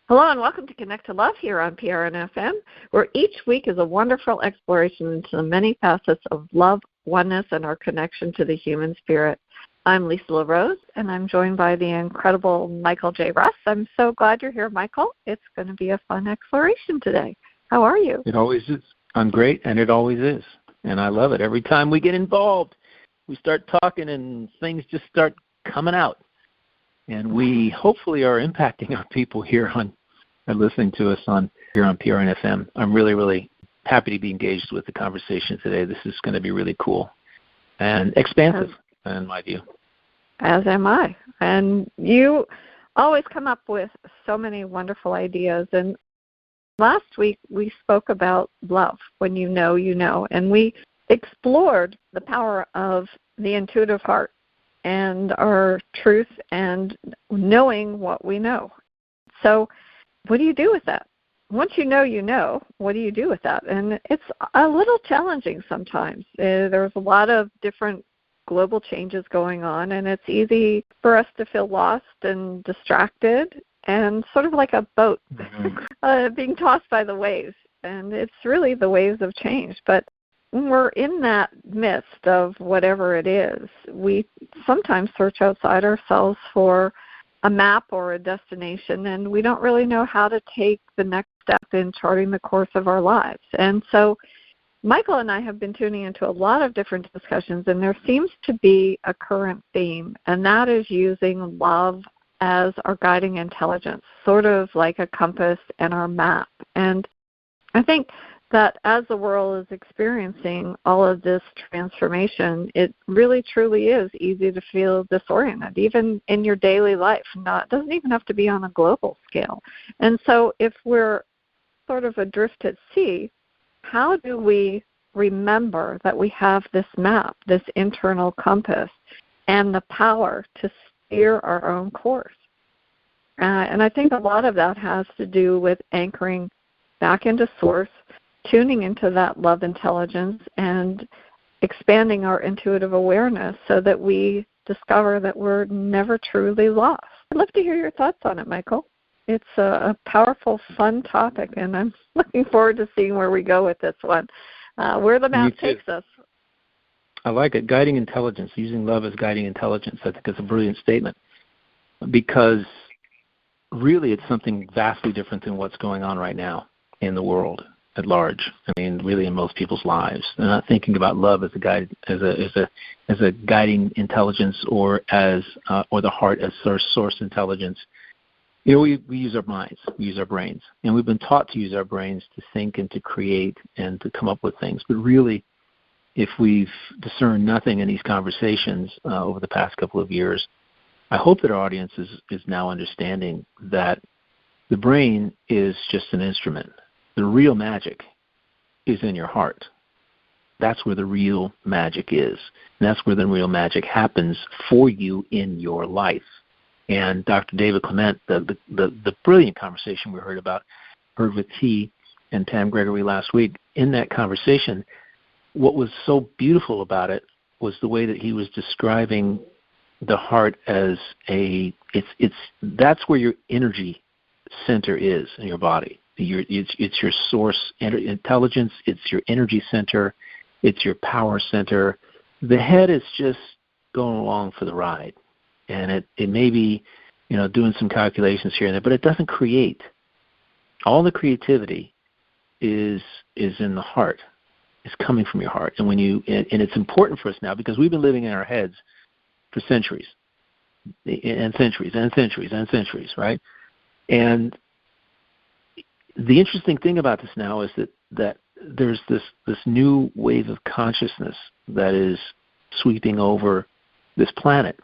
Hello and welcome to Connect to Love here on PRN-FM, where each week is a wonderful exploration into the many facets of love, oneness, and our connection to the human spirit. I'm Lisa LaRose, and I'm joined by the incredible Michael J. Russ. I'm so glad you're here, Michael. It's going to be a fun exploration today. How are you? It always is. I'm great, and it always is. And I love it. Every time we get involved, we start talking and things just start coming out. And we hopefully are impacting our people here on listening to us here on PRN-FM. I'm really, really happy to be engaged with the conversation today. This is going to be really cool and expansive, in my view. As am I. And you always come up with so many wonderful ideas. And last week we spoke about love, when you know, you know. And we explored the power of the intuitive heart and our truth and knowing what we know. So what do you do with that? Once you know, what do you do with that? And it's a little challenging sometimes. There's a lot of different global changes going on, and it's easy for us to feel lost and distracted and sort of like a boat being tossed by the waves. And it's really the waves of change. But when we're in that midst of whatever it is, we sometimes search outside ourselves for a map or a destination, and we don't really know how to take the next step in charting the course of our lives. And so Michael and I have been tuning into a lot of different discussions, and there seems to be a current theme, and that is using love as our guiding intelligence, sort of like a compass and our map. And I think that as the world is experiencing all of this transformation, it really truly is easy to feel disoriented, even in your daily life. It doesn't even have to be on a global scale. And so if we're sort of adrift at sea, how do we remember that we have this map, this internal compass, and the power to steer our own course? And I think a lot of that has to do with anchoring back into source, tuning into that love intelligence, and expanding our intuitive awareness so that we discover that we're never truly lost. I'd love to hear your thoughts on it, Michael. It's a powerful, fun topic, and I'm looking forward to seeing where we go with this one, where the map takes us. I like it. Guiding intelligence, using love as guiding intelligence. I think it's a brilliant statement because really it's something vastly different than what's going on right now in the world at large. I mean, really in most people's lives. They're not thinking about love as a guide, as a guiding intelligence, or the heart as source intelligence. You know, we use our minds, we use our brains, and we've been taught to use our brains to think and to create and to come up with things. But really, if we've discerned nothing in these conversations over the past couple of years, I hope that our audience is now understanding that the brain is just an instrument. The real magic is in your heart. That's where the real magic is. And that's where the real magic happens for you in your life. And Dr. David Clement, the brilliant conversation we heard with T and Pam Gregory last week, in that conversation, what was so beautiful about it was the way that he was describing the heart as that's where your energy center is in your body. It's your source intelligence, it's your energy center, it's your power center. The head is just going along for the ride. And it may be, doing some calculations here and there, but it doesn't create. All the creativity is in the heart. It's coming from your heart. And and it's important for us now because we've been living in our heads for centuries and centuries and centuries and centuries, right? And the interesting thing about this now is that there's this new wave of consciousness that is sweeping over this planet.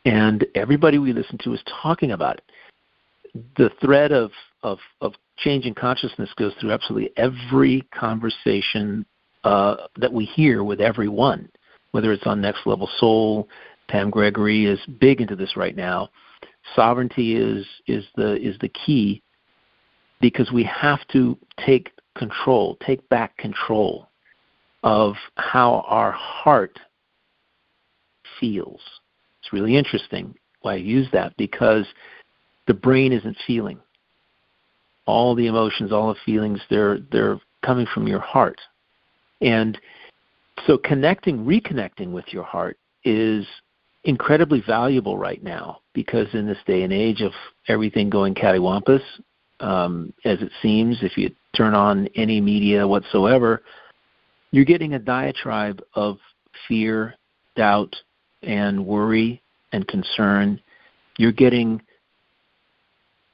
And everybody we listen to is talking about it. The thread of changing consciousness goes through absolutely every conversation that we hear with everyone, whether it's on Next Level Soul. Pam Gregory is big into this right now. Sovereignty is the key, because we have to take back control of how our heart feels. It's really interesting why I use that, because the brain isn't feeling. all the emotions, all the feelings, they're coming from your heart. And so reconnecting with your heart is incredibly valuable right now, because in this day and age of everything going cattywampus, as it seems, if you turn on any media whatsoever, you're getting a diatribe of fear, doubt, and worry and concern. You're getting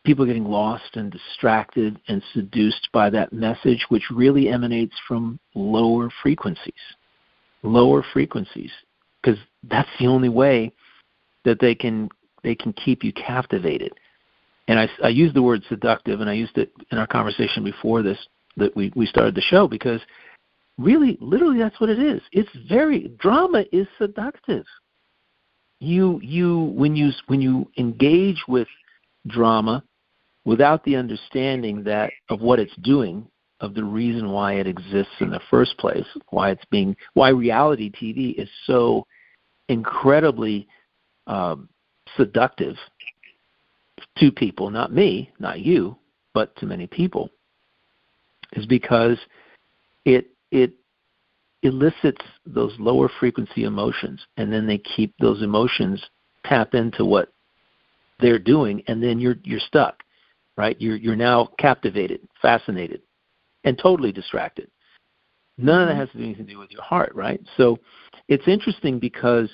people getting lost and distracted and seduced by that message, which really emanates from lower frequencies, because that's the only way that they can keep you captivated. And I used the word seductive, and I used it in our conversation before this, that we started the show, because really, literally, that's what it is. Drama is seductive. When you engage with drama without the understanding of what it's doing, of the reason why it exists in the first place, why reality TV is so incredibly seductive to people, not me, not you, but to many people, is because it elicits those lower frequency emotions, and then they keep those emotions tap into what they're doing, and then you're stuck, right? You're now captivated, fascinated, and totally distracted. None of that has anything to do with your heart, right? So it's interesting, because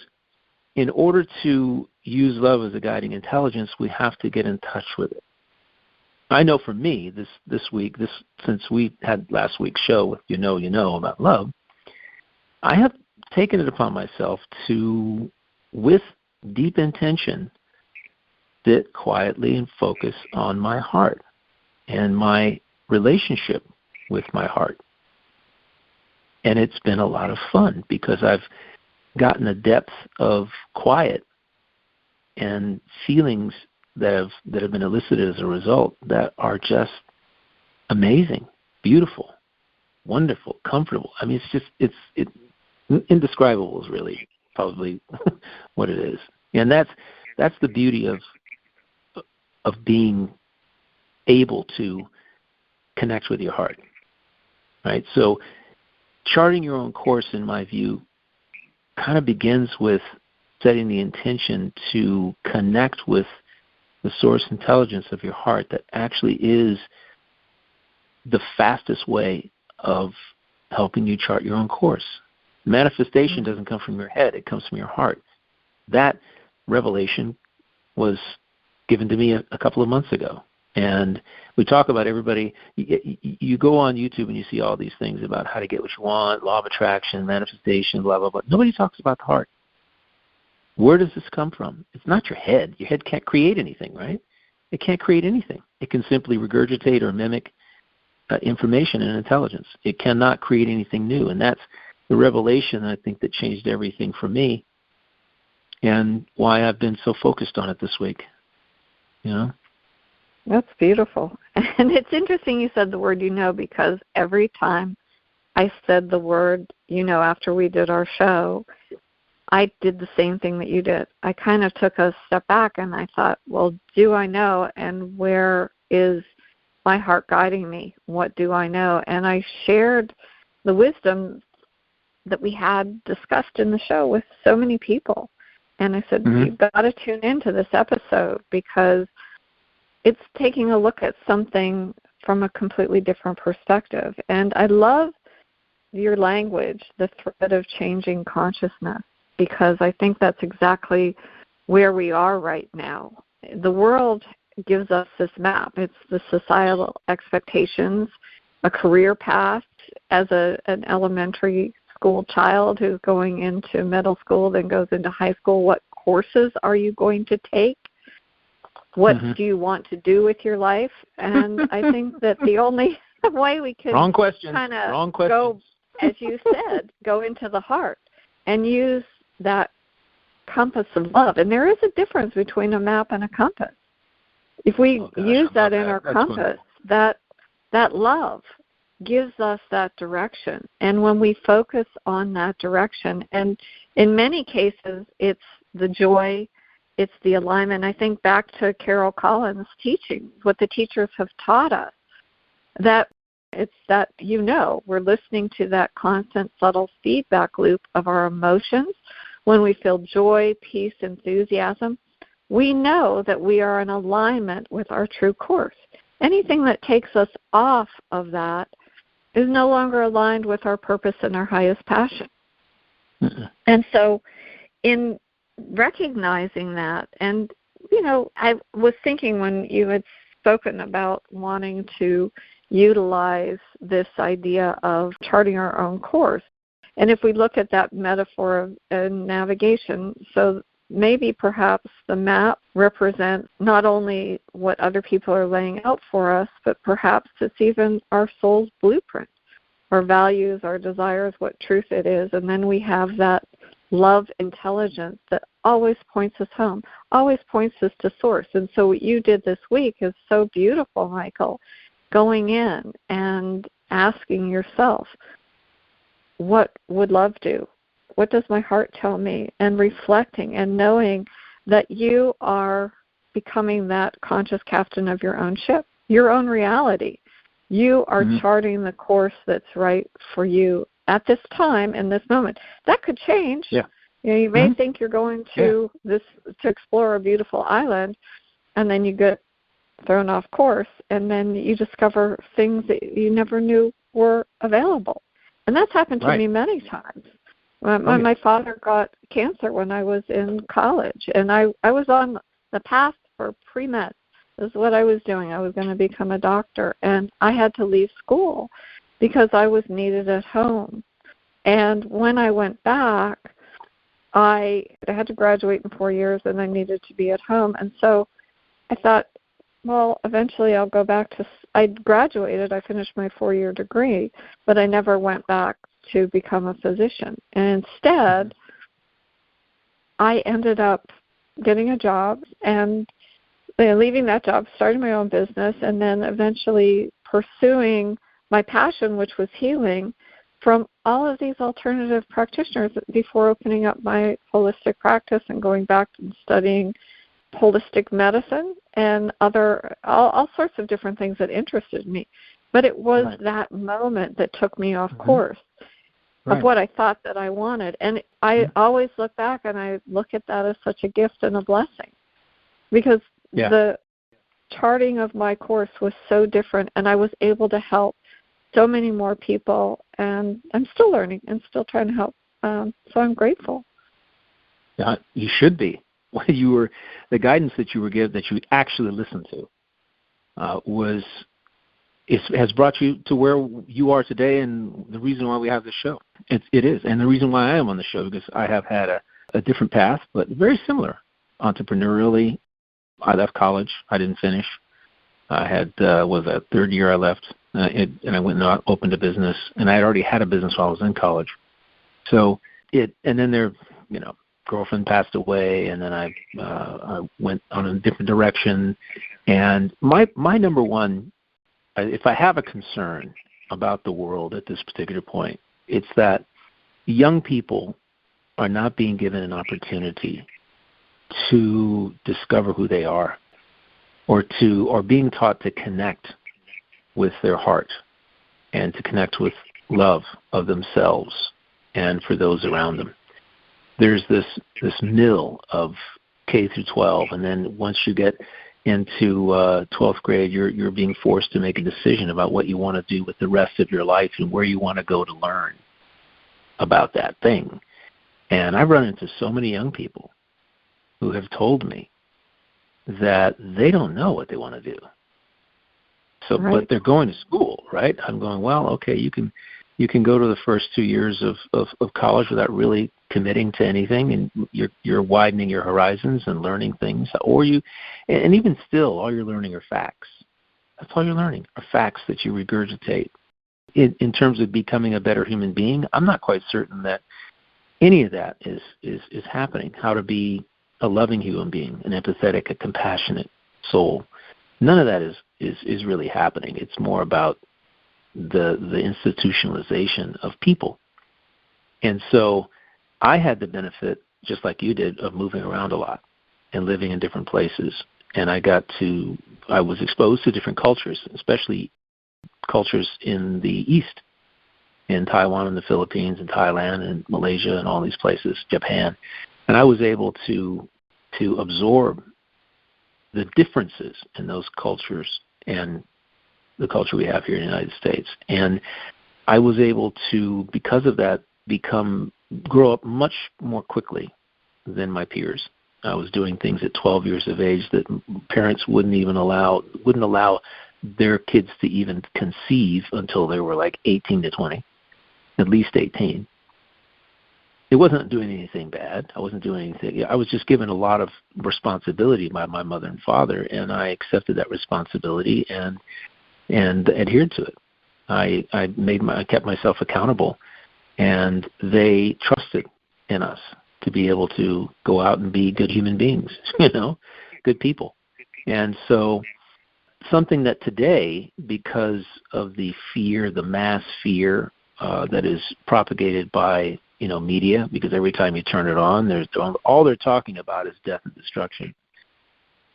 in order to use love as a guiding intelligence, we have to get in touch with it. I know for me, this week, since we had last week's show with You Know about love, I have taken it upon myself to, with deep intention, sit quietly and focus on my heart and my relationship with my heart. And it's been a lot of fun, because I've gotten a depth of quiet and feelings that have been elicited as a result that are just amazing, beautiful, wonderful, comfortable. I mean, it's indescribable is really probably what it is. And that's the beauty of being able to connect with your heart, right? So charting your own course, in my view, kind of begins with setting the intention to connect with the source intelligence of your heart that actually is the fastest way of helping you chart your own course. Manifestation doesn't come from your head, it comes from your heart. That revelation was given to me a couple of months ago. And we talk about everybody, you go on YouTube and you see all these things about how to get what you want, law of attraction, manifestation, blah, blah, blah. Nobody talks about the heart. Where does this come from? It's not your head. Your head can't create anything, right? It can't create anything. It can simply regurgitate or mimic information and intelligence. It cannot create anything new. And that's the revelation, I think, that changed everything for me, and why I've been so focused on it this week. You know? That's beautiful. And it's interesting you said the word because every time I said the word after we did our show, I did the same thing that you did. I kind of took a step back and I thought, well, do I know, and where is my heart guiding me? What do I know? And I shared the wisdom that we had discussed in the show with so many people. And I said, you've got to tune into this episode, because it's taking a look at something from a completely different perspective. And I love your language, the thread of changing consciousness, because I think that's exactly where we are right now. The world gives us this map. It's the societal expectations, a career path as an elementary school child who's going into middle school, then goes into high school. What courses are you going to take? What do you want to do with your life? And I think that the only way we can kind of go, as you said, go into the heart and use that compass of love. And there is a difference between a map and a compass. If we use that in our compass, that love gives us that direction. And when we focus on that direction, and in many cases it's the joy, it's the alignment. I think back to Carol Collins' teaching, what the teachers have taught us that it's that, we're listening to that constant subtle feedback loop of our emotions. When we feel joy, peace, enthusiasm, we know that we are in alignment with our true course. Anything that takes us off of that is no longer aligned with our purpose and our highest passion. And so in recognizing that, and, I was thinking when you had spoken about wanting to utilize this idea of charting our own course, and if we look at that metaphor of navigation, so maybe perhaps the map represents not only what other people are laying out for us, but perhaps it's even our soul's blueprint, our values, our desires, what truth it is. And then we have that love intelligence that always points us home, always points us to source. And so what you did this week is so beautiful, Michael, going in and asking yourself, what would love do? What does my heart tell me? And reflecting and knowing that you are becoming that conscious captain of your own ship, your own reality. You are charting the course that's right for you at this time, in this moment. That could change. Yeah. You may think you're going to to explore a beautiful island, and then you get thrown off course, and then you discover things that you never knew were available. And that's happened to me many times. My father got cancer when I was in college, and I was on the path for pre-med. This is what I was doing. I was going to become a doctor, and I had to leave school because I was needed at home. And when I went back, I had to graduate in 4 years, and I needed to be at home. And so I thought, well, eventually I'll go back to – I graduated. I finished my 4-year degree, but I never went back to become a physician. And instead, I ended up getting a job and leaving that job, starting my own business, and then eventually pursuing my passion, which was healing, from all of these alternative practitioners before opening up my holistic practice and going back and studying holistic medicine and all sorts of different things that interested me. But it was that moment that took me off course of what I thought that I wanted. And I always look back and I look at that as such a gift and a blessing, because the charting of my course was so different, and I was able to help so many more people, and I'm still learning and still trying to help. So I'm grateful. Yeah, you should be. The guidance that you were given, that you actually listened to, has brought you to where you are today, and the reason why we have this show. It is, and the reason why I am on the show, because I have had a different path, but very similar. Entrepreneurially, I left college. I didn't finish. I had was a third year I left, and I went and opened a business, and I had already had a business while I was in college. So and then girlfriend passed away, and then I went on a different direction. And my number one, if I have a concern about the world at this particular point, it's that young people are not being given an opportunity to discover who they are, or being taught to connect with their heart and to connect with love of themselves and for those around them. There's this mill of K through 12, and then once you get into 12th grade, you're being forced to make a decision about what you want to do with the rest of your life and where you want to go to learn about that thing. And I've run into so many young people who have told me that they don't know what they want to do. So, but they're going to school, right? I'm going, well, okay, you can go to the first 2 years of college without really committing to anything, and you're widening your horizons and learning things. And even still, all you're learning are facts. That's all you're learning, are facts that you regurgitate. In terms of becoming a better human being, I'm not quite certain that any of that is happening. How to be a loving human being, an empathetic, a compassionate soul. None of that is really happening. It's more about the institutionalization of people. And so I had the benefit, just like you did, of moving around a lot and living in different places. And I was exposed to different cultures, especially cultures in the East, in Taiwan and the Philippines and Thailand and Malaysia and all these places, Japan. And I was able to absorb the differences in those cultures and the culture we have here in the United States. And I was able to, because of that, grow up much more quickly than my peers. I was doing things at 12 years of age that parents wouldn't allow their kids to even conceive until they were like 18 to 20, at least 18. It wasn't doing anything bad. I wasn't doing anything. I was just given a lot of responsibility by my mother and father, and I accepted that responsibility and adhered to it. I kept myself accountable, and they trusted in us to be able to go out and be good human beings, good people. And so something that today, because of the fear, the mass fear that is propagated by media, because every time you turn it on, all they're talking about is death and destruction.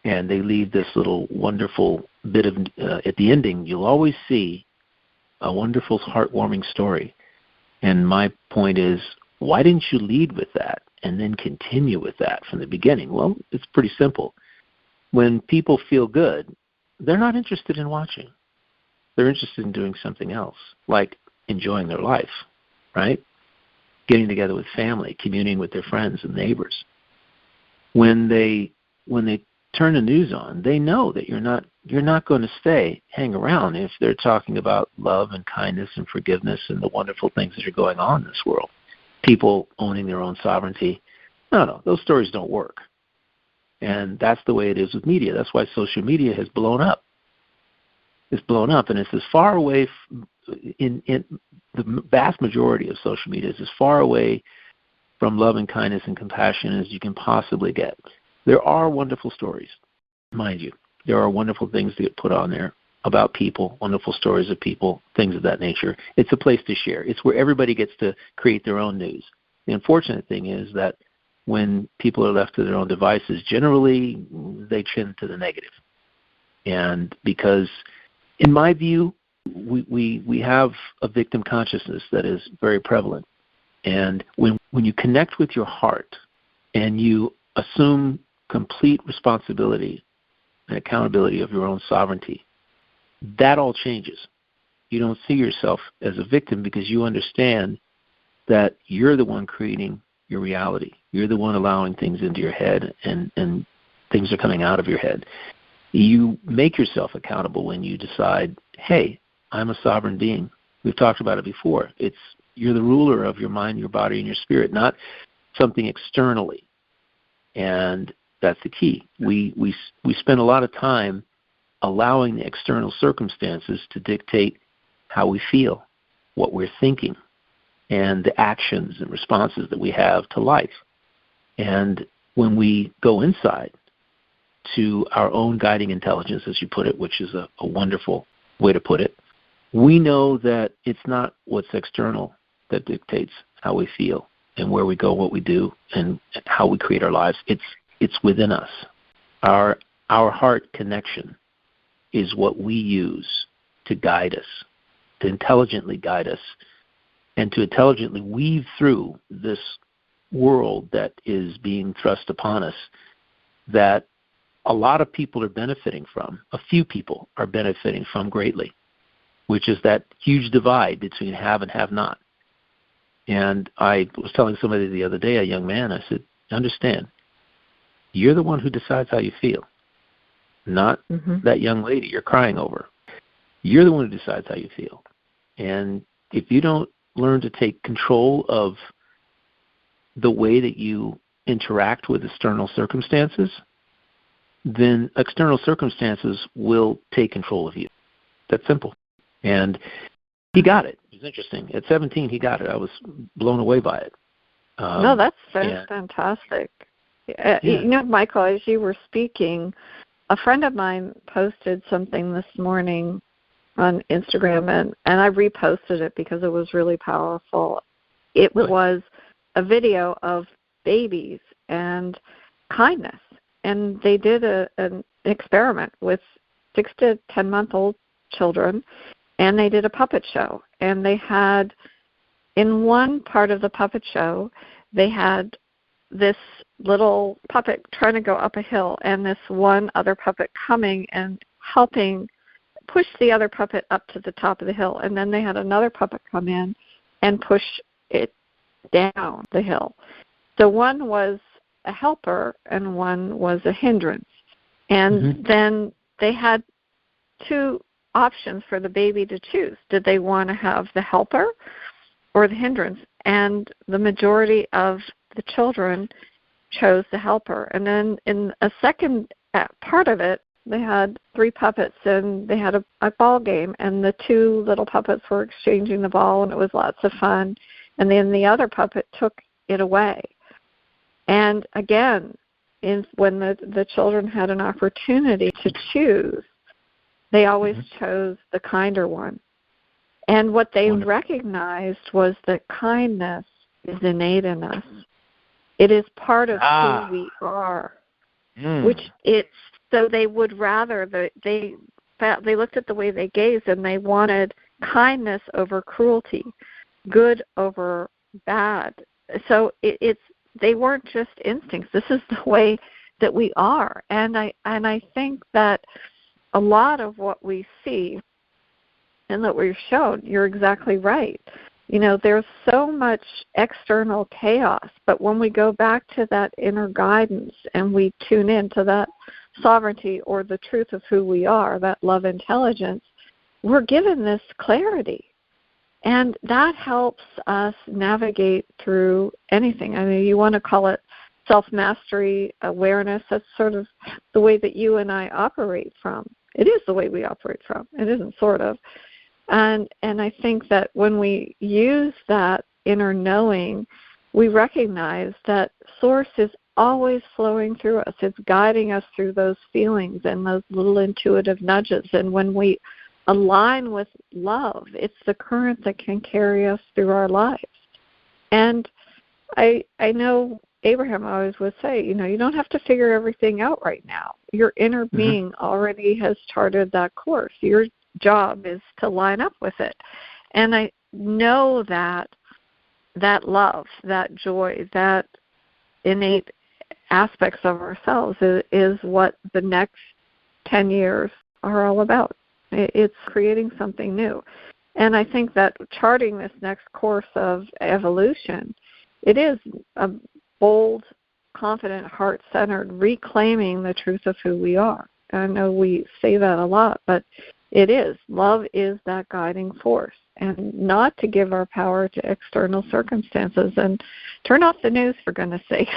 And they leave this little wonderful bit of, at the ending, you'll always see a wonderful, heartwarming story. And my point is, why didn't you lead with that and then continue with that from the beginning? Well, it's pretty simple. When people feel good, they're not interested in watching. They're interested in doing something else, like enjoying their life, right? Getting together with family, communing with their friends and neighbors. When they turn the news on, they know that you're not going to hang around if they're talking about love and kindness and forgiveness and the wonderful things that are going on in this world. People owning their own sovereignty. No, those stories don't work. And that's the way it is with media. That's why social media has blown up. It's blown up, and it's as far away in the vast majority of social media is as far away from love and kindness and compassion as you can possibly get. There are wonderful stories, mind you. There are wonderful things that get put on there about people, wonderful stories of people, things of that nature. It's a place to share. It's where everybody gets to create their own news. The unfortunate thing is that when people are left to their own devices, generally they tend to the negative. And because, in my view, we have a victim consciousness that is very prevalent. And when you connect with your heart and you assume complete responsibility and accountability of your own sovereignty, that all changes. You don't see yourself as a victim because you understand that you're the one creating your reality. You're the one allowing things into your head, and things are coming out of your head. You make yourself accountable when you decide, hey, I'm a sovereign being. We've talked about it before. You're the ruler of your mind, your body, and your spirit, not something externally. And that's the key. We spend a lot of time allowing the external circumstances to dictate how we feel, what we're thinking, and the actions and responses that we have to life. And when we go inside to our own guiding intelligence, as you put it, which is a wonderful way to put it, we know that it's not what's external that dictates how we feel and where we go, what we do, and how we create our lives. It's within us. Our heart connection is what we use to guide us, to intelligently guide us, and to intelligently weave through this world that is being thrust upon us that a lot of people are benefiting from, a few people are benefiting from greatly, which is that huge divide between have and have not. And I was telling somebody the other day, a young man, I said, understand, you're the one who decides how you feel, not that young lady you're crying over. You're the one who decides how you feel. And if you don't learn to take control of the way that you interact with external circumstances, then external circumstances will take control of you. That's simple. And he got it. It was interesting. At 17, he got it. I was blown away by it. No, that's fantastic. Michael, as you were speaking, a friend of mine posted something this morning on Instagram, and I reposted it because it was really powerful. It was a video of babies and kindness, and they did an experiment with 6 to 10-month-old children, and they did a puppet show. And they had, in one part of the puppet show, they had this little puppet trying to go up a hill, and this one other puppet coming and helping push the other puppet up to the top of the hill. And then they had another puppet come in and push it down the hill. So one was a helper and one was a hindrance. And then they had two options for the baby to choose. Did they want to have the helper or the hindrance? And the majority of the children chose the helper. And then in a second part of it, they had three puppets, and they had a ball game, and the two little puppets were exchanging the ball, and it was lots of fun. And then the other puppet took it away. And again, when the children had an opportunity to choose, they always chose the kinder one. And what they recognized was that kindness is innate in us. It is part of who we are, which it's, so they would rather, they looked at the way they gazed, and they wanted kindness over cruelty, good over bad. So they weren't just instincts. This is the way that we are. And I think that a lot of what we see and that we're shown, you're exactly right. There's so much external chaos, but when we go back to that inner guidance and we tune into that sovereignty or the truth of who we are, that love intelligence, we're given this clarity. And that helps us navigate through anything. I mean, you want to call it self-mastery, awareness. That's sort of the way that you and I operate from. It is the way we operate from. It isn't sort of. And I think that when we use that inner knowing, we recognize that Source is always flowing through us. It's guiding us through those feelings and those little intuitive nudges. And when we align with love, it's the current that can carry us through our lives. And I know Abraham always would say, you don't have to figure everything out right now. Your inner being already has charted that course. Your job is to line up with it. And I know that love, that joy, that innate aspects of ourselves is what the next 10 years are all about. It's creating something new. And I think that charting this next course of evolution, it is a bold, confident, heart-centered reclaiming the truth of who we are. I know we say that a lot, but it is. Love is that guiding force, and not to give our power to external circumstances. And turn off the news, for goodness sakes.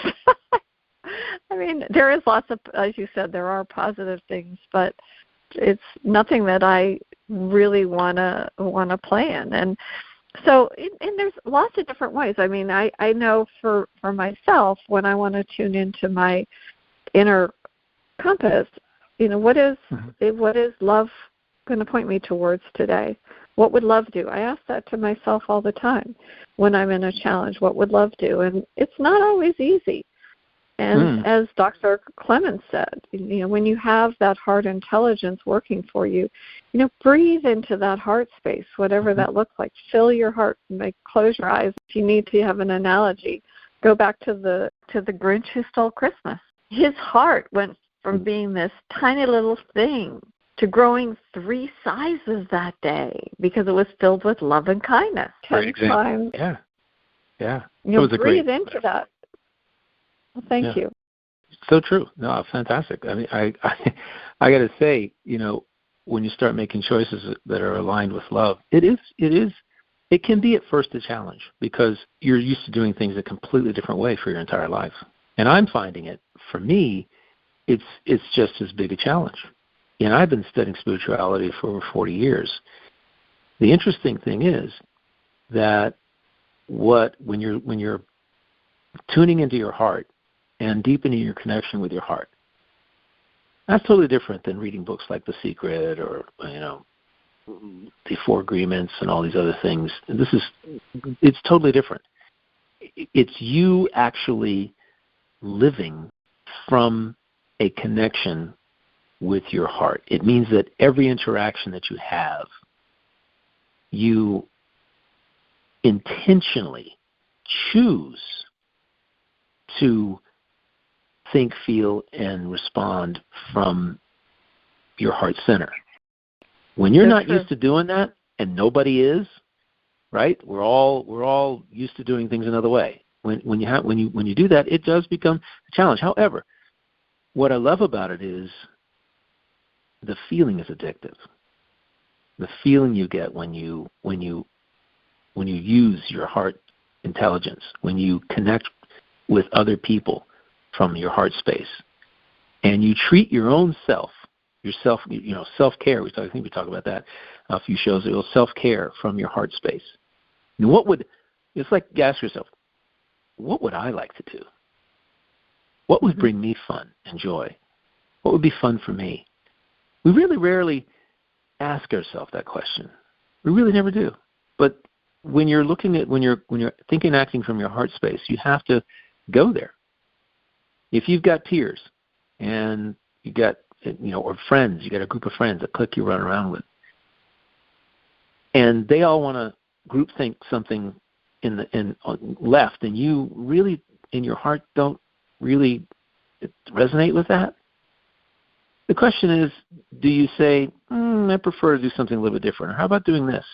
I mean, there is lots of, as you said, there are positive things, but it's nothing that I really want to plan. And so, and there's lots of different ways. I mean, I know for myself, when I want to tune into my inner compass, what is love going to point me towards today? What would love do? I ask that to myself all the time when I'm in a challenge. What would love do? And it's not always easy. And as Dr. Clemens said, when you have that heart intelligence working for you, breathe into that heart space, whatever that looks like. Fill your heart. Close your eyes. If you need to have an analogy, go back to the Grinch who stole Christmas. His heart went from being this tiny little thing to growing 3 sizes that day because it was filled with love and kindness. Great example. Yeah. It was breathe into that. Well, thank you. So true. No, fantastic. I mean, I got to say, when you start making choices that are aligned with love, it can be at first a challenge because you're used to doing things a completely different way for your entire life. And I'm finding it, for me, it's just as big a challenge. And I've been studying spirituality for over 40 years. The interesting thing is that when you're tuning into your heart and deepening your connection with your heart, that's totally different than reading books like The Secret or the Four Agreements and all these other things. It's totally different. It's you actually living from a connection with your heart. It means that every interaction that you have you intentionally choose to think, feel, and respond from your heart center. When you're not used to doing that, and nobody is, right? We're all used to doing things another way. When you do that, it does become a challenge. However, what I love about it is the feeling is addictive. The feeling you get when you use your heart intelligence, when you connect with other people from your heart space, and you treat your own self, self-care. I think we talked about that a few shows ago. Self-care from your heart space. And it's like you ask yourself, what would I like to do? What would bring me fun and joy? What would be fun for me? We really rarely ask ourselves that question. We really never do. But when you're thinking and acting from your heart space, you have to go there. If you've got peers and you got or friends, you got a group of friends, a clique you run around with, and they all want to group think something left, and you really in your heart don't really resonate with that. The question is, do you say, I prefer to do something a little bit different, or how about doing this?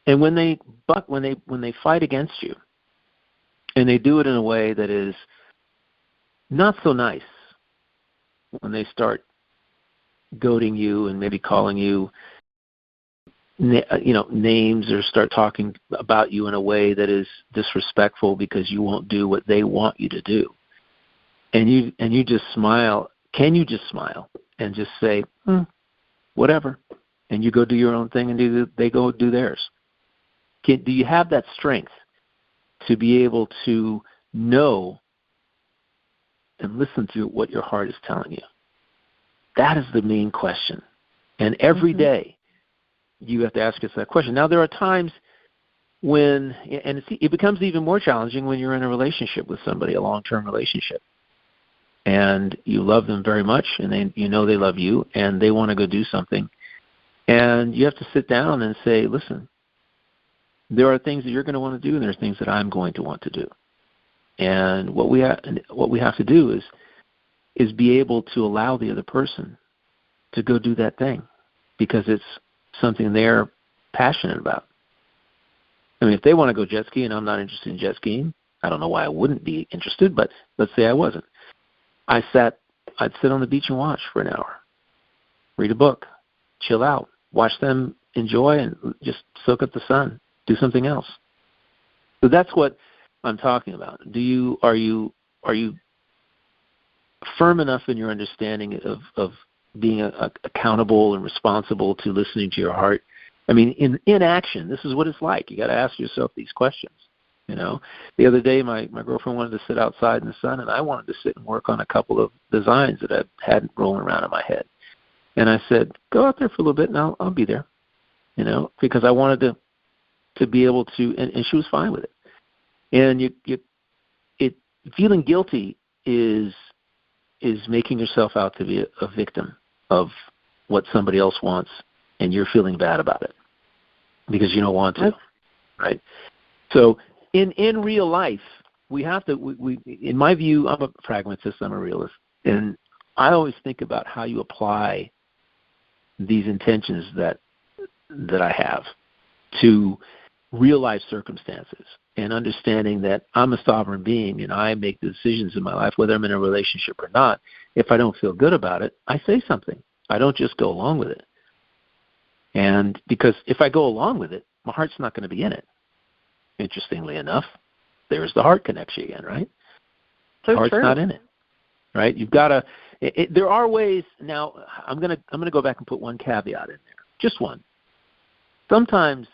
And when they fight against you, and they do it in a way that is not so nice, when they start goading you and maybe calling you names, or start talking about you in a way that is disrespectful because you won't do what they want you to do, and you just smile. Can you just smile and just say, whatever, and you go do your own thing, and they go do theirs? Do you have that strength to be able to know and listen to what your heart is telling you? That is the main question. And every day you have to ask yourself that question. Now, there are times when, and it becomes even more challenging when you're in a relationship with somebody, a long-term relationship, and you love them very much, and they love you, and they want to go do something. And you have to sit down and say, listen, there are things that you're going to want to do, and there's things that I'm going to want to do. And what we have to do is be able to allow the other person to go do that thing, because it's something they're passionate about. I mean, if they want to go jet ski and I'm not interested in jet skiing, I don't know why I wouldn't be interested, but let's say I wasn't. I'd sit on the beach and watch for an hour, read a book, chill out, watch them enjoy and just soak up the sun, do something else. So that's what I'm talking about. Are you firm enough in your understanding of being accountable and responsible to listening to your heart? I mean, in action, this is what it's like. You got to ask yourself these questions. The other day, my girlfriend wanted to sit outside in the sun, and I wanted to sit and work on a couple of designs that I had rolling around in my head. And I said, go out there for a little bit, and I'll be there, because I wanted to be able to, and she was fine with it. And feeling guilty is making yourself out to be a victim of what somebody else wants, and you're feeling bad about it because you don't want to, right? So in real life, we have to. In my view, I'm a pragmatist. I'm a realist, and I always think about how you apply these intentions that I have to real life circumstances, and understanding that I'm a sovereign being and I make the decisions in my life, whether I'm in a relationship or not. If I don't feel good about it, I say something. I don't just go along with it. And because if I go along with it, my heart's not going to be in it. Interestingly enough, there's the heart connection again, right? So the heart's true. not in it, right? You've got to. There are ways. Now, I'm gonna go back and put one caveat in there, just one. Sometimes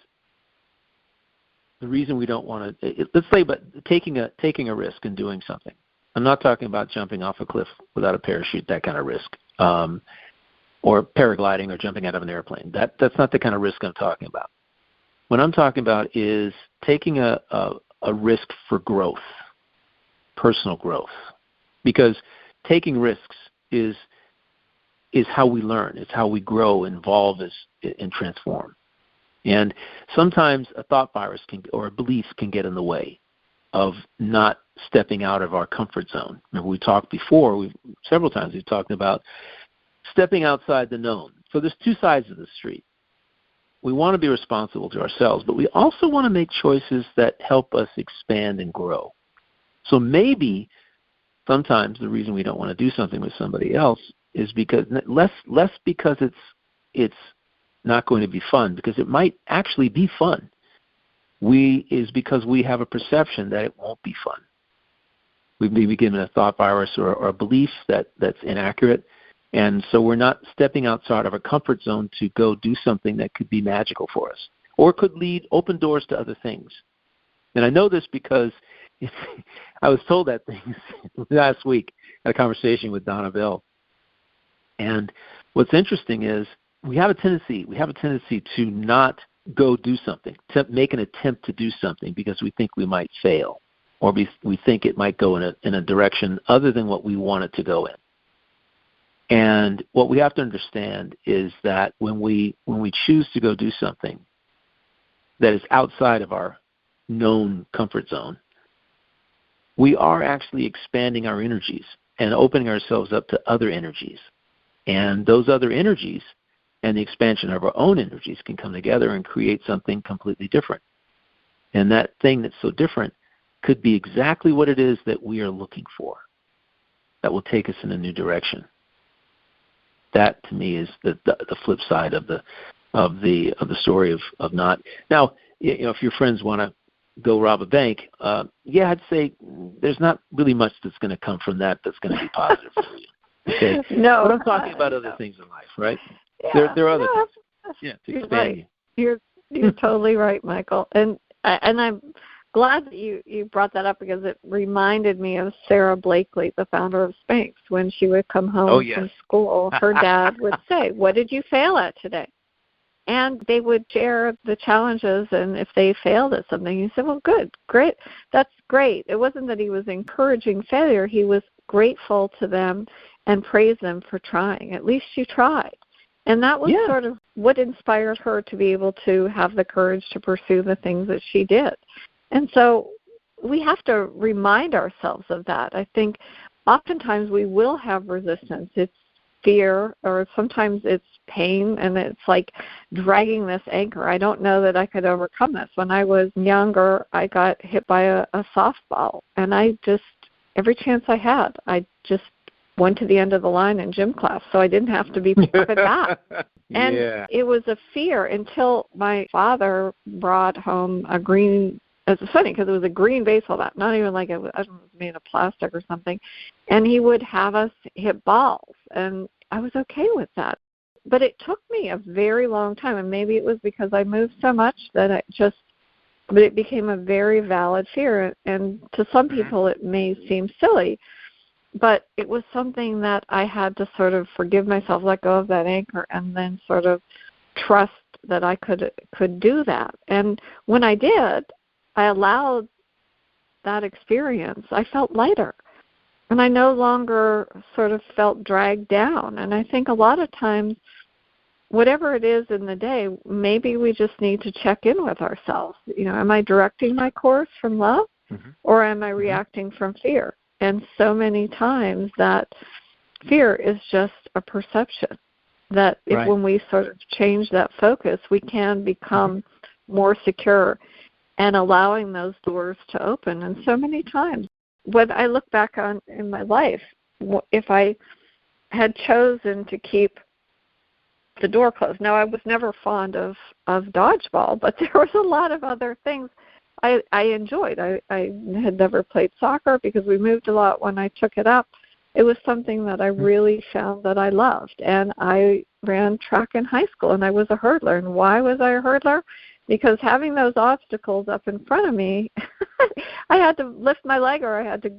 the reason we don't want to, let's say, but taking a risk and doing something. I'm not talking about jumping off a cliff without a parachute, that kind of risk, or paragliding or jumping out of an airplane. That's not the kind of risk I'm talking about. What I'm talking about is taking a risk for growth, personal growth, because taking risks is how we learn. It's how we grow, evolve, and transform. And sometimes a thought virus or a belief can get in the way of not stepping out of our comfort zone. Remember, we talked before, several times we've talked about stepping outside the known. So there's two sides of the street. We want to be responsible to ourselves, but we also want to make choices that help us expand and grow. So maybe sometimes the reason we don't want to do something with somebody else is because less because it's not going to be fun, because it might actually be fun. Is because we have a perception that it won't be fun. We've maybe given a thought virus or a belief that's inaccurate, and so we're not stepping outside of our comfort zone to go do something that could be magical for us, or could open doors to other things. And I know this because I was told that thing last week at a conversation with Donna Bell. And what's interesting is we have a tendency to not go do something, to make an attempt to do something because we think we might fail, or we think it might go in a direction other than what we want it to go in. And what we have to understand is that when we choose to go do something that is outside of our known comfort zone, we are actually expanding our energies and opening ourselves up to other energies. And those other energies and the expansion of our own energies can come together and create something completely different. And that thing that's so different could be exactly what it is that we are looking for, that will take us in a new direction. That, to me, is the flip side of the story of not. Now, if your friends want to go rob a bank, I'd say there's not really much that's going to come from that that's going to be positive for you. Okay. No, but I'm talking about other things in life, right? Yeah, there are other things. Yeah, to expand right. you. You're totally right, Michael. And I'm glad that you brought that up, because it reminded me of Sarah Blakely, the founder of Spanx. When she would come home from school, her dad would say, "What did you fail at today?" And they would share the challenges, and if they failed at something, he said, "Well, good, great, that's great." It wasn't that he was encouraging failure. He was grateful to them and praised them for trying. At least you tried. And that was sort of what inspired her to be able to have the courage to pursue the things that she did. And so we have to remind ourselves of that. I think oftentimes we will have resistance. It's fear, or sometimes it's pain, and it's like dragging this anchor. I don't know that I could overcome this. When I was younger, I got hit by a softball, and I just, every chance I had, I just went to the end of the line in gym class, so I didn't have to be put back. And it was a fear until my father brought home a green, it's funny because it was a green baseball bat, not even like it was, I don't know, it was made of plastic or something, and he would have us hit balls, and I was okay with that. But it took me a very long time, and maybe it was because I moved so much that but it became a very valid fear, and to some people it may seem silly, but it was something that I had to sort of forgive myself, let go of that anchor, and then sort of trust that I could do that. And when I did, I allowed that experience, I felt lighter. And I no longer sort of felt dragged down. And I think a lot of times, whatever it is in the day, maybe we just need to check in with ourselves. Am I directing my course from love, or am I reacting from fear? And so many times that fear is just a perception, that when we sort of change that focus, we can become more secure and allowing those doors to open. And so many times, when I look back on in my life, if I had chosen to keep the door closed. Now, I was never fond of dodgeball, but there was a lot of other things I enjoyed. I had never played soccer because we moved a lot when I took it up. It was something that I really found that I loved. And I ran track in high school, and I was a hurdler. And why was I a hurdler? Because having those obstacles up in front of me, I had to lift my leg or I had to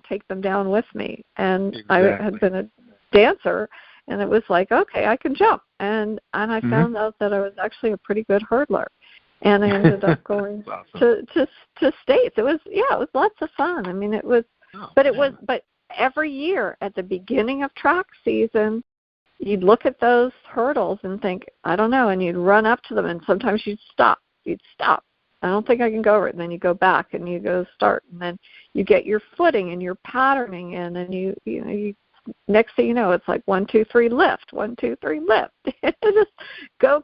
take them down with me. And I had been a dancer, and it was like, okay, I can jump. And I found out that I was actually a pretty good hurdler. And I ended up going to states. It was lots of fun. I mean, it was, but every year at the beginning of track season, you'd look at those hurdles and think, I don't know, and you'd run up to them, and sometimes you'd stop. I don't think I can go over it. And then you go back and you go start, and then you get your footing and your patterning in, and you next thing you know, it's like 1, 2, 3, lift. 1, 2, 3, lift. Just go.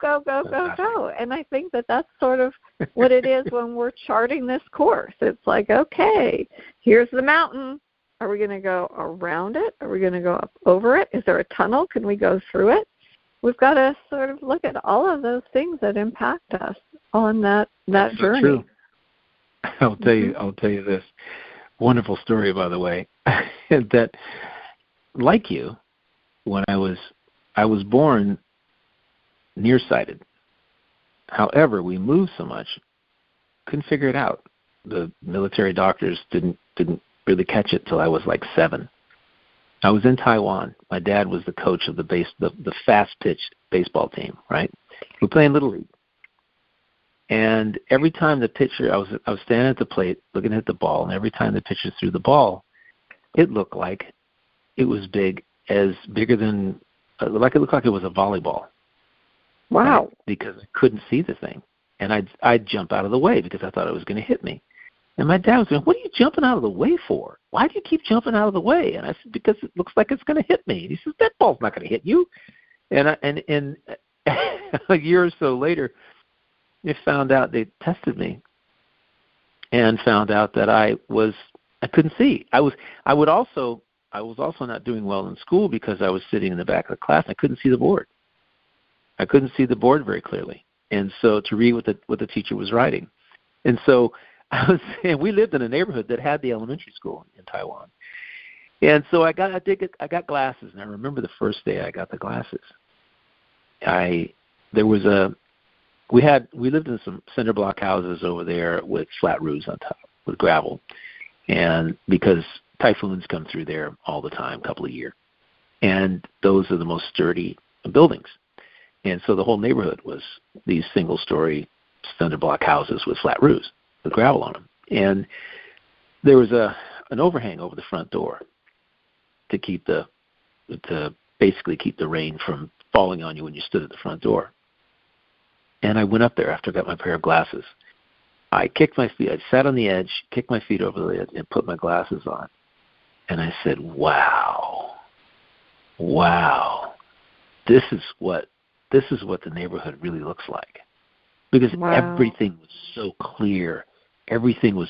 And I think that's sort of what it is when we're charting this course. It's like, okay, here's the mountain. Are we going to go around it? Are we going to go up over it? Is there a tunnel? Can we go through it? We've got to sort of look at all of those things that impact us on that journey. True. I'll tell you this wonderful story, by the way, that like you, when I was born nearsighted. However, we moved so much, couldn't figure it out. The military doctors didn't really catch it till I was like 7. I was in Taiwan. My dad was the coach of the fast pitch baseball team, right? We're playing Little League. And every time the pitcher, I was standing at the plate looking at the ball, and every time the pitcher threw the ball, it looked like it was bigger than, like it looked like it was a volleyball. Wow. Right? Because I couldn't see the thing. And I'd jump out of the way because I thought it was going to hit me. And my dad was going, what are you jumping out of the way for? Why do you keep jumping out of the way? And I said, because it looks like it's going to hit me. And he says, that ball's not going to hit you. And a year or so later, they tested me and found out that I couldn't see. I was also not doing well in school because I was sitting in the back of the class and I couldn't see the board. I couldn't see the board very clearly. And so to read what the teacher was writing. And so we lived in a neighborhood that had the elementary school in Taiwan. And so I got glasses, and I remember the first day I got the glasses. We lived in some cinder block houses over there with flat roofs on top, with gravel. And because typhoons come through there all the time, a couple of years. And those are the most sturdy buildings. And so the whole neighborhood was these single-story cinder block houses with flat roofs with gravel on them. And there was an overhang over the front door to basically keep the rain from falling on you when you stood at the front door. And I went up there after I got my pair of glasses. I kicked my feet. I sat on the edge, kicked my feet over the edge, and put my glasses on. And I said, wow, this is what the neighborhood really looks like. Because everything was so clear. Everything was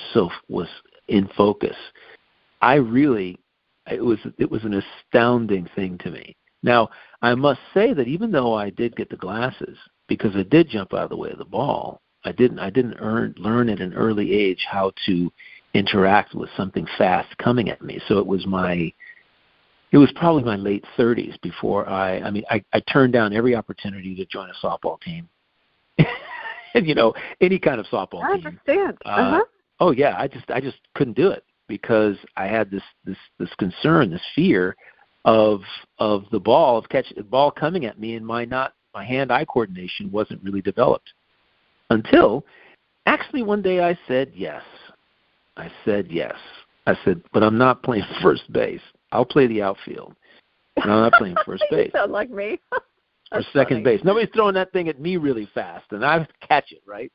in focus. It was an astounding thing to me. Now, I must say that even though I did get the glasses, because I did jump out of the way of the ball, I didn't learn at an early age how to interact with something fast coming at me. So it was probably my late 30s before I turned down every opportunity to join a softball team. And any kind of softball team. I understand. Oh yeah, I just couldn't do it because I had this concern, this fear of the ball, the ball coming at me, and my hand-eye coordination wasn't really developed. Until actually one day I said yes. I said, but I'm not playing first base. I'll play the outfield. And I'm not playing first base. You sound like me. Or second base. Nobody's throwing that thing at me really fast, and I have to catch it, right?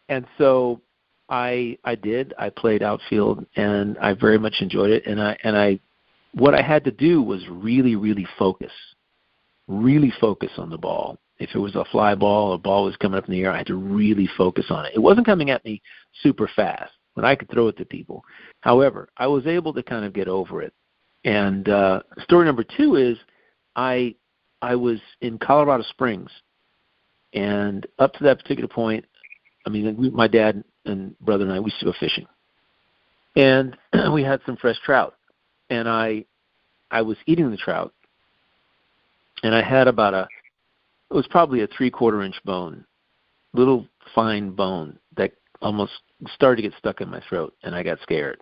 And so I did. I played outfield, and I very much enjoyed it. And what I had to do was really, really focus on the ball. If it was a fly ball, a ball was coming up in the air, I had to really focus on it. It wasn't coming at me super fast, but I could throw it to people. However, I was able to kind of get over it. And story number 2 is I was in Colorado Springs, and up to that particular point, my dad and brother and I, we used to go fishing. And we had some fresh trout. And I was eating the trout, and I had it was probably a 3/4 inch bone, little fine bone that almost started to get stuck in my throat, and I got scared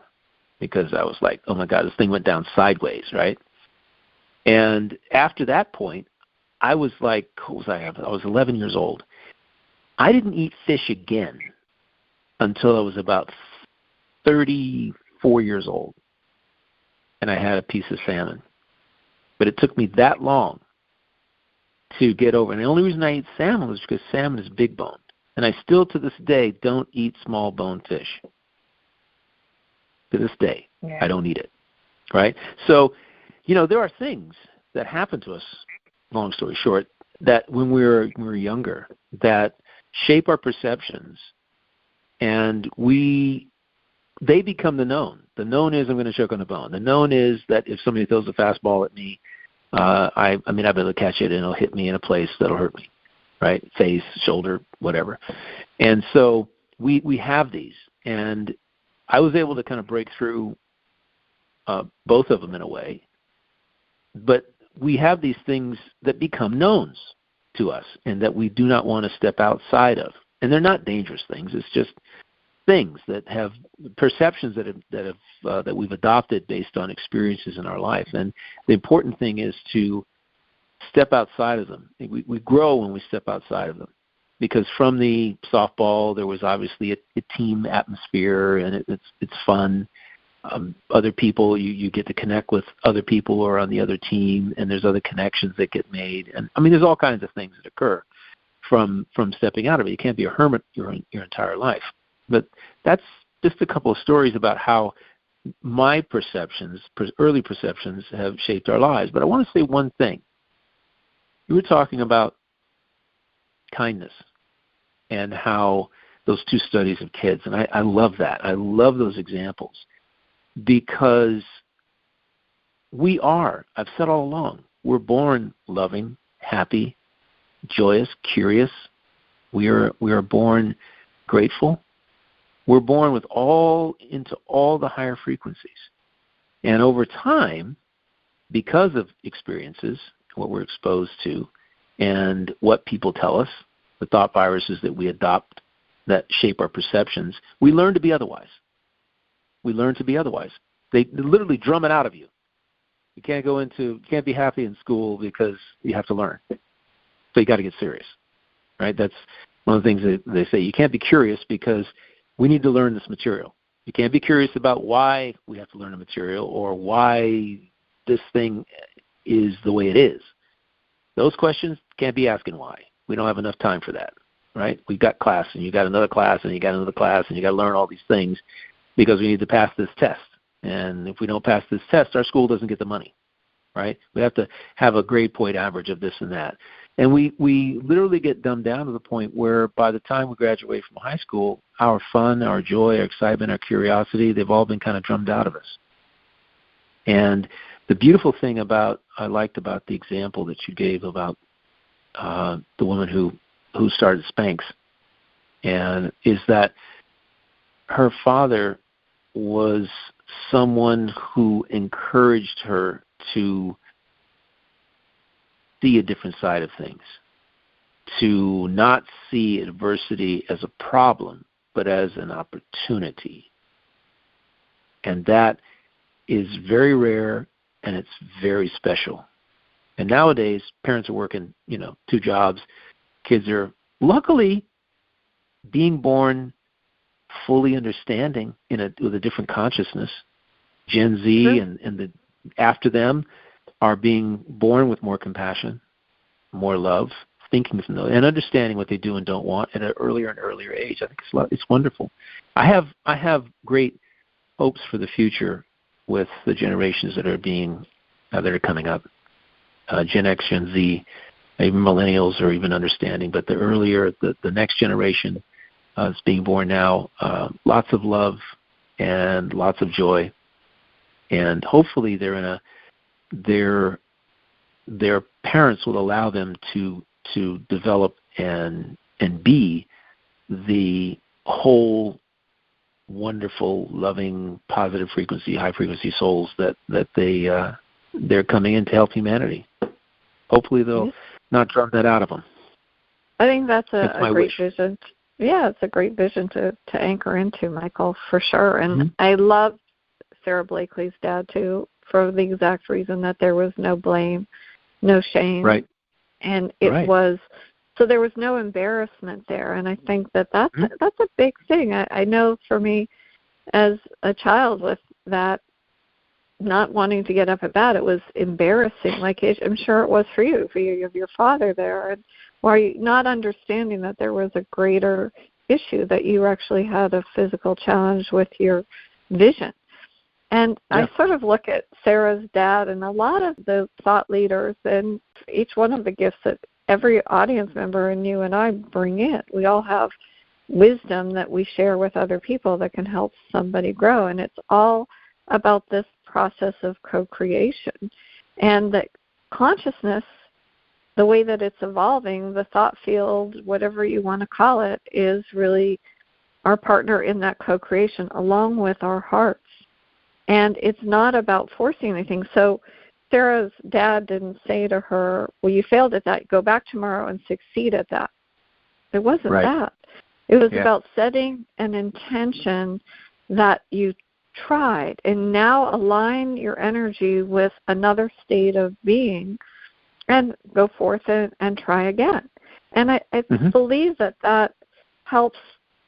because I was like, oh my God, this thing went down sideways, right? And after that point, I was like, what was I? I was 11 years old. I didn't eat fish again until I was about 34 years old, and I had a piece of salmon. But it took me that long to get over. And the only reason I eat salmon was because salmon is big boned. And I still, to this day, don't eat small bone fish. To this day, I don't eat it, right? So, there are things that happen to us, long story short, that when we were younger, that shape our perceptions, and they become the known. The known is I'm going to choke on a bone. The known is that if somebody throws a fastball at me, I'll be able to catch it and it'll hit me in a place that'll hurt me, right? Face, shoulder, whatever. And so we have these, and I was able to kind of break through both of them in a way. But we have these things that become knowns to us and that we do not want to step outside of. And they're not dangerous things. It's just things that have perceptions that we've adopted based on experiences in our life. And the important thing is to step outside of them. We grow when we step outside of them, because from the softball there was obviously a team atmosphere, and it's fun. Other people, you get to connect with other people who are on the other team, and there's other connections that get made. And there's all kinds of things that occur from stepping out of it. You can't be a hermit your entire life. But that's just a couple of stories about how my perceptions, early perceptions, have shaped our lives. But I want to say one thing. You were talking about kindness and how those two studies of kids, and I love that. I love those examples, because I've said all along, we're born loving, happy, joyous, curious. We are born grateful. We're born into all the higher frequencies. And over time, because of experiences, what we're exposed to, and what people tell us, the thought viruses that we adopt that shape our perceptions, we learn to be otherwise. We learn to be otherwise. They literally drum it out of you. You can't be happy in school because you have to learn. So you got to get serious, right? That's one of the things that they say. You can't be curious because we need to learn this material. You can't be curious about why we have to learn a material or why this thing is the way it is. Those questions can't be asking why. We don't have enough time for that, right? We've got class, and you got another class, and you got another class, and you got to learn all these things because we need to pass this test. And if we don't pass this test, our school doesn't get the money, right? We have to have a grade point average of this and that. And we literally get dumbed down to the point where by the time we graduate from high school, our fun, our joy, our excitement, our curiosity, they've all been kind of drummed out of us. And the beautiful thing I liked about the example that you gave about the woman who started Spanx, and is that her father was someone who encouraged her to see a different side of things, to not see adversity as a problem, but as an opportunity. And that is very rare, and it's very special. And nowadays, parents are working, 2 jobs. Kids are luckily being born fully understanding with a different consciousness. Gen Z and after them are being born with more compassion, more love, thinking from those, and understanding what they do and don't want at an earlier and earlier age. I think it's wonderful. I have great hopes for the future with the generations that are coming up. Gen X, Gen Z, even millennials are even understanding, but the next generation is being born now. Lots of love and lots of joy, and hopefully their parents will allow them to develop and be the whole wonderful, loving, positive frequency, high frequency souls that they're coming in to help humanity. Hopefully they'll not drum that out of them. I think that's a great vision. Yeah, it's a great vision to anchor into, Michael, for sure. And I love Sarah Blakely's dad too, for the exact reason that there was no blame, no shame. Right. And it was, so there was no embarrassment there. And I think that's a big thing. I know for me as a child with that, not wanting to get up at bat. It was embarrassing. Like I'm sure it was for you. You have your father there, and why you not understanding that there was a greater issue, that you actually had a physical challenge with your vision. And I sort of look at Sarah's dad and a lot of the thought leaders and each one of the gifts that every audience member and you and I bring in. We all have wisdom that we share with other people that can help somebody grow. And it's all about this process of co-creation. And that consciousness, the way that it's evolving, the thought field, whatever you want to call it, is really our partner in that co-creation along with our hearts. And it's not about forcing anything. So Sarah's dad didn't say to her, well, you failed at that. Go back tomorrow and succeed at that. It wasn't that. It was about setting an intention that you tried, and now align your energy with another state of being and go forth and try again. And I believe that helps.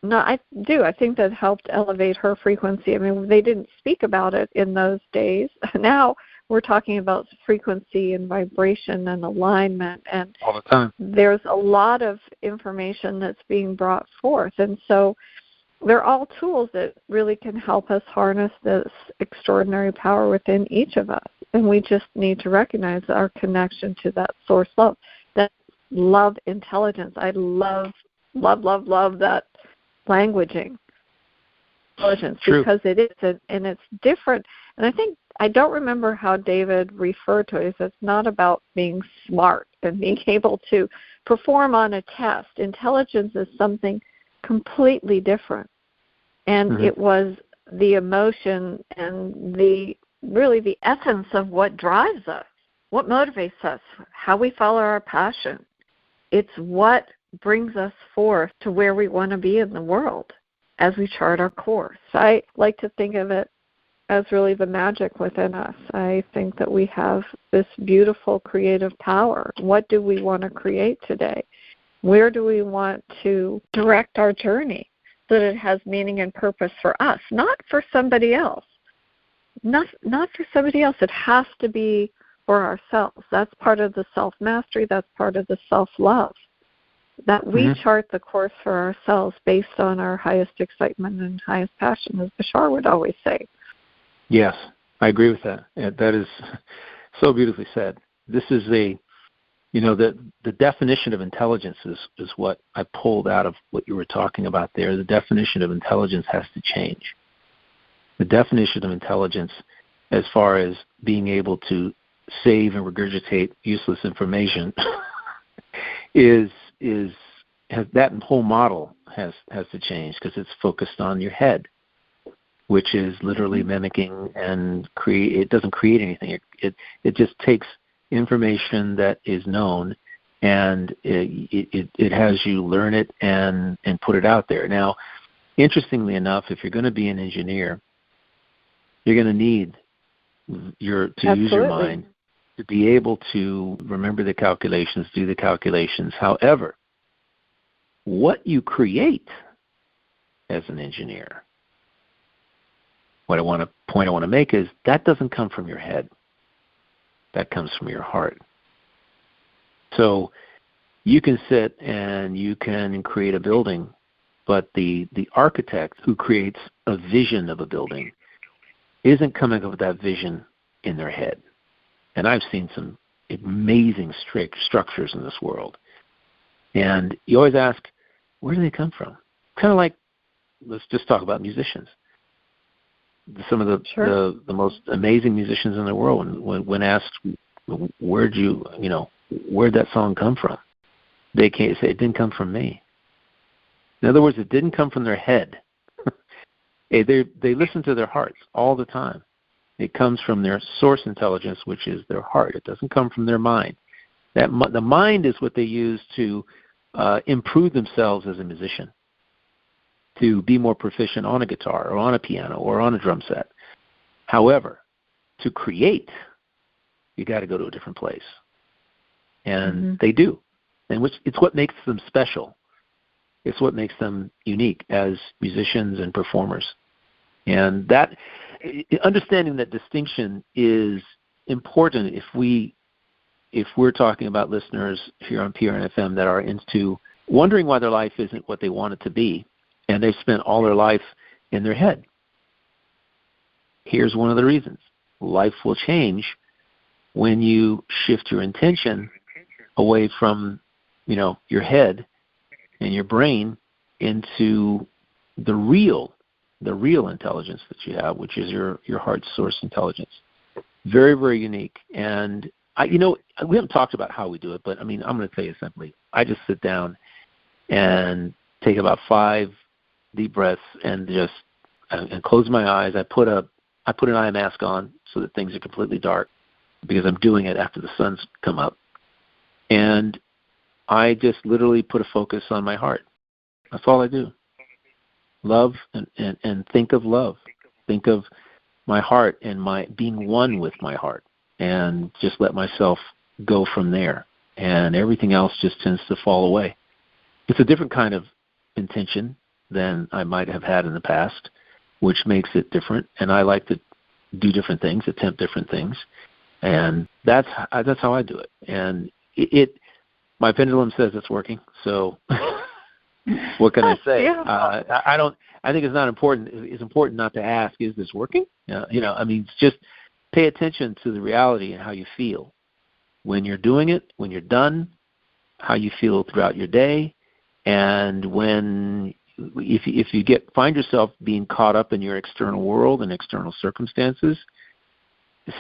No, I do. I think that helped elevate her frequency. I mean, they didn't speak about it in those days. Now we're talking about frequency and vibration and alignment. And all the time. There's a lot of information that's being brought forth. And so they're all tools that really can help us harness this extraordinary power within each of us. And we just need to recognize our connection to that source love, that love intelligence. I love that languaging intelligence. True. Because it is, and it's different. And I don't remember how David referred to it. It's not about being smart and being able to perform on a test. Intelligence is something completely different. And it was the emotion and the essence of what drives us, what motivates us, how we follow our passion. It's what brings us forth to where we want to be in the world as we chart our course. I like to think of it as really the magic within us. I think that we have this beautiful creative power. What do we want to create today? Where do we want to direct our journey so that it has meaning and purpose for us, not for somebody else? Not for somebody else. It has to be for ourselves. That's part of the self-mastery. That's part of the self-love. That we chart the course for ourselves based on our highest excitement and highest passion, as Bashar would always say. Yes, I agree with that. That is so beautifully said. This is the definition of intelligence is what I pulled out of what you were talking about there. The definition of intelligence has to change. The definition of intelligence, as far as being able to save and regurgitate useless information, that whole model has to change, because it's focused on your head, which is literally mimicking and it doesn't create anything. It just takes information that is known, and it has you learn it and put it out there. Now, interestingly enough, if you're going to be an engineer, you're going to need use your mind to be able to remember the calculations, do the calculations. However, what you create as an engineer, the point I want to make is that doesn't come from your head. That comes from your heart. So you can sit and you can create a building, but the architect who creates a vision of a building isn't coming up with that vision in their head. And I've seen some amazing structures in this world. And you always ask, where do they come from? Kind of like, let's just talk about musicians. Some of the most amazing musicians in the world, when asked, where'd that song come from? They can't say, it didn't come from me. In other words, it didn't come from their head. They listen to their hearts all the time. It comes from their source intelligence, which is their heart. It doesn't come from their mind. The mind is what they use to improve themselves as a musician, to be more proficient on a guitar or on a piano or on a drum set. However, to create, you got to go to a different place. And they do. And it's what makes them special. It's what makes them unique as musicians and performers. And understanding that distinction is important if we're talking about listeners here on PRNFM that are into wondering why their life isn't what they want it to be, and they've spent all their life in their head. Here's one of the reasons. Life will change when you shift your intention away from, your head and your brain into the real intelligence that you have, which is your heart source intelligence. Very, very unique. And we haven't talked about how we do it, but I'm going to tell you simply. I just sit down and take about 5 deep breaths and just and close my eyes. I put an eye mask on so that things are completely dark because I'm doing it after the sun's come up. And I just literally put a focus on my heart. That's all I do. Love and think of love. Think of my heart and my being one with my heart, and just let myself go from there. And everything else just tends to fall away. It's a different kind of intention than I might have had in the past, which makes it different. And I like to do different things, attempt different things, and that's how I do it. And my pendulum says it's working. So what can I say? I think it's not important. It's important not to ask, is this working? Just pay attention to the reality and how you feel when you're doing it, when you're done, how you feel throughout your day, and if you find yourself being caught up in your external world and external circumstances,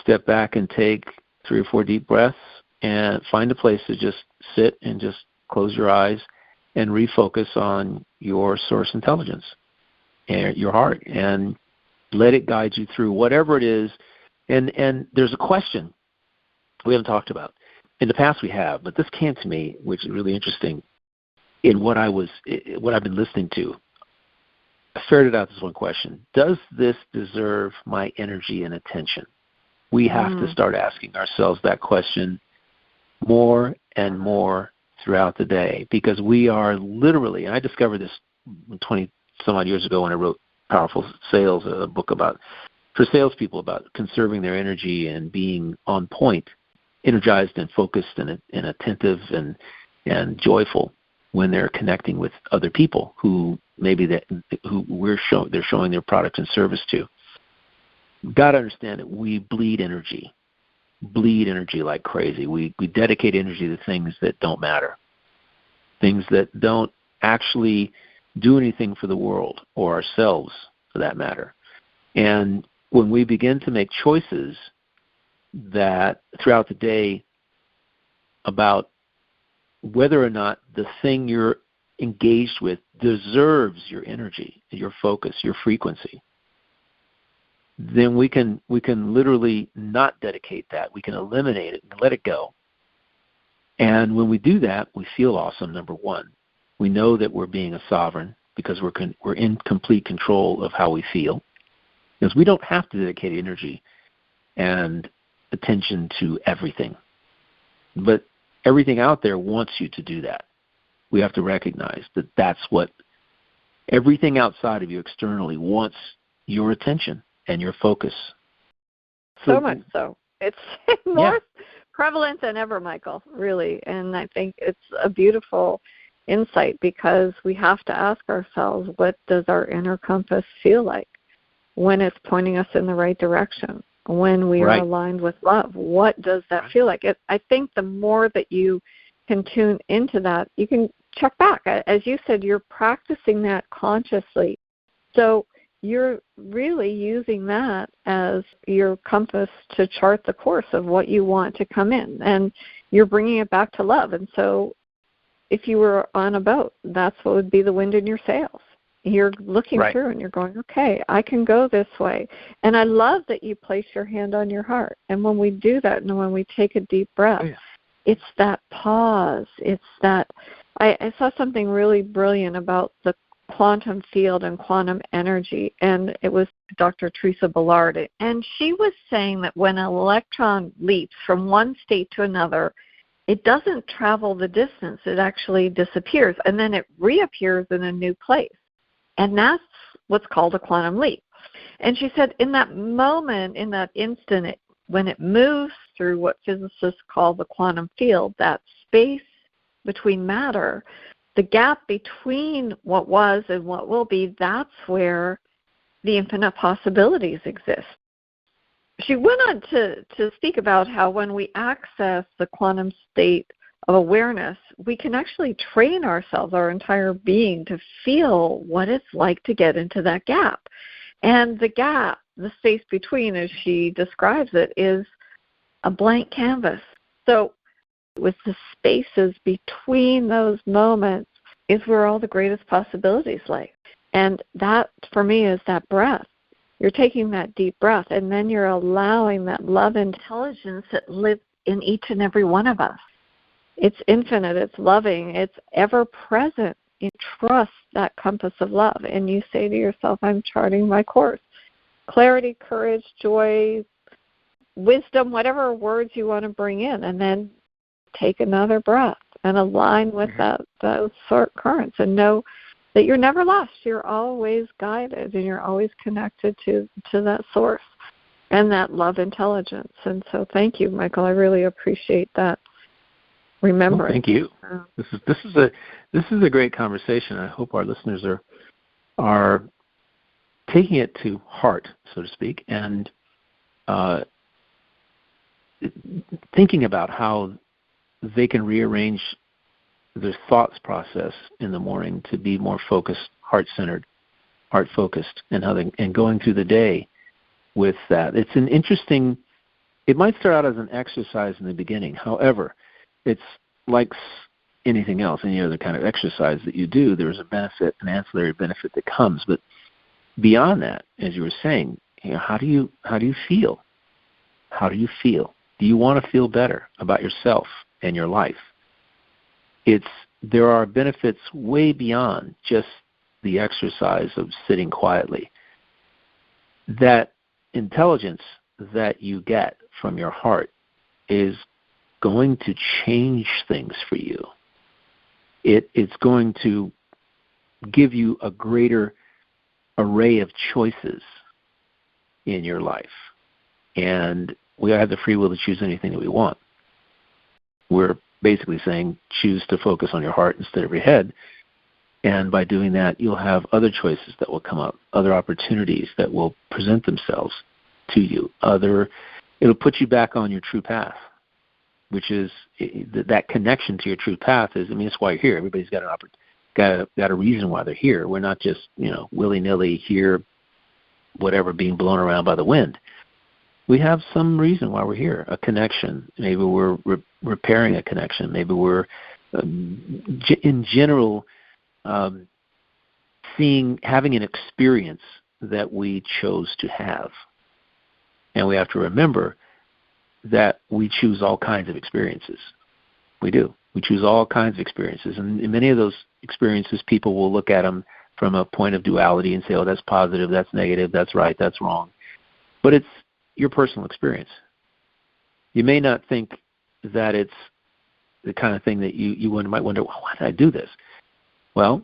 step back and take 3 or 4 deep breaths and find a place to just sit and just close your eyes and refocus on your source intelligence and your heart, and let it guide you through whatever it is. And there's a question we haven't talked about. In the past we have, but this came to me, which is really interesting, in what I've been listening to. I ferreted out this one question. Does this deserve my energy and attention? We have to start asking ourselves that question more and more throughout the day, because we are literally, and I discovered this 20 some odd years ago when I wrote Powerful Sales, a book for salespeople about conserving their energy and being on point, energized and focused and attentive and joyful when they're connecting with other people who they're showing their product and service to. Got to understand that we bleed energy like crazy. We dedicate energy to things that don't matter, things that don't actually do anything for the world or ourselves, for that matter. And when we begin to make choices that throughout the day about whether or not the thing you're engaged with deserves your energy, your focus, your frequency, then we can literally not dedicate that. We can eliminate it and let it go. And when we do that, we feel awesome, number one. We know that we're being a sovereign because we're in complete control of how we feel. Because we don't have to dedicate energy and attention to everything. But everything out there wants you to do that. We have to recognize that that's what everything outside of you externally wants, your attention and your focus. So much so. It's more prevalent than ever, Michael, really. And I think it's a beautiful insight, because we have to ask ourselves, what does our inner compass feel like when it's pointing us in the right direction? When we are aligned with love, what does that feel like? I think the more that you can tune into that, you can check back. As you said, you're practicing that consciously. So you're really using that as your compass to chart the course of what you want to come in. And you're bringing it back to love. And so if you were on a boat, that's what would be the wind in your sails. You're looking through and you're going, okay, I can go this way. And I love that you place your hand on your heart. And when we do that and when we take a deep breath, it's that pause. It's that I saw something really brilliant about the quantum field and quantum energy, and it was Dr. Teresa Ballard. And she was saying that when an electron leaps from one state to another, it doesn't travel the distance. It actually disappears, and then it reappears in a new place. And that's what's called a quantum leap. And she said in that moment, in that instant, when it moves through what physicists call the quantum field, that space between matter, the gap between what was and what will be, that's where the infinite possibilities exist. She went on to speak about how when we access the quantum state of awareness, we can actually train ourselves, our entire being, to feel what it's like to get into that gap. And the gap, the space between, as she describes it, is a blank canvas. So with the spaces between those moments is where all the greatest possibilities lie. And that, for me, is that breath. You're taking that deep breath, and then you're allowing that love intelligence that lives in each and every one of us. It's infinite, it's loving, it's ever present. You trust that compass of love, and you say to yourself, I'm charting my course. Clarity, courage, joy, wisdom, whatever words you want to bring in, and then take another breath and align with those currents, and know that you're never lost. You're always guided, and you're always connected to that source and that love intelligence. And so thank you, Michael. I really appreciate that remembering. Well, thank you. This is a great conversation. I hope our listeners are taking it to heart, so to speak, and thinking about how they can rearrange their thoughts process in the morning to be more focused, heart-centered, heart-focused, and going through the day with that. It's an interesting. It might start out as an exercise in the beginning. However, it's like anything else, any other kind of exercise that you do, there's a benefit, an ancillary benefit that comes. But beyond that, as you were saying, how do you feel? How do you feel? Do you want to feel better about yourself and your life? There are benefits way beyond just the exercise of sitting quietly. That intelligence that you get from your heart is going to change things for you. It's going to give you a greater array of choices in your life. And we have the free will to choose anything that we want. We're basically saying choose to focus on your heart instead of your head. And by doing that, you'll have other choices that will come up, other opportunities that will present themselves to you. It'll put you back on your true path, which is that connection to your true path is, it's why you're here. Everybody's got a reason why they're here. We're not just, willy-nilly here, whatever, being blown around by the wind. We have some reason why we're here, a connection. Maybe we're repairing a connection. Maybe we're, in general, having an experience that we chose to have. And we have to remember that we choose all kinds of experiences. We do. We choose all kinds of experiences. And in many of those experiences, people will look at them from a point of duality and say, oh, that's positive, that's negative, that's right, that's wrong. But it's your personal experience. You may not think that it's the kind of thing that you might wonder, well, why did I do this? Well,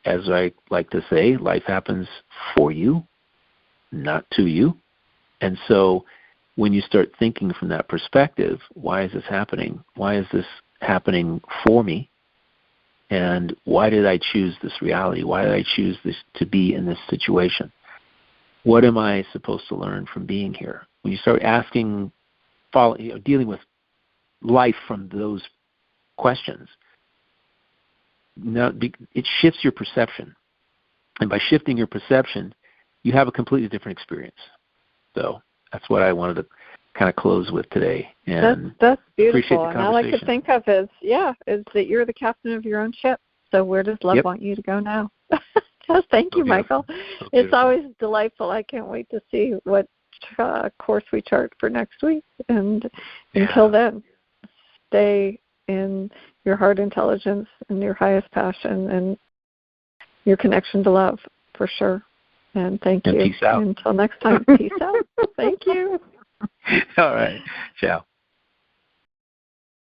as I like to say, life happens for you, not to you. And so when you start thinking from that perspective, why is this happening? Why is this happening for me? And why did I choose this reality? Why did I choose this to be in this situation? What am I supposed to learn from being here? When you start dealing with life from those questions, now it shifts your perception. And by shifting your perception, you have a completely different experience. So that's what I wanted to kind of close with today. And that's beautiful. Appreciate the and I like to think of is that you're the captain of your own ship. So where does love want you to go now? Thank you, Michael. It's always delightful. I can't wait to see what course we chart for next week. And until then, stay in your heart intelligence and your highest passion and your connection to love, for sure. And thank you. Peace out. Until next time, peace out. Thank you. All right. Ciao.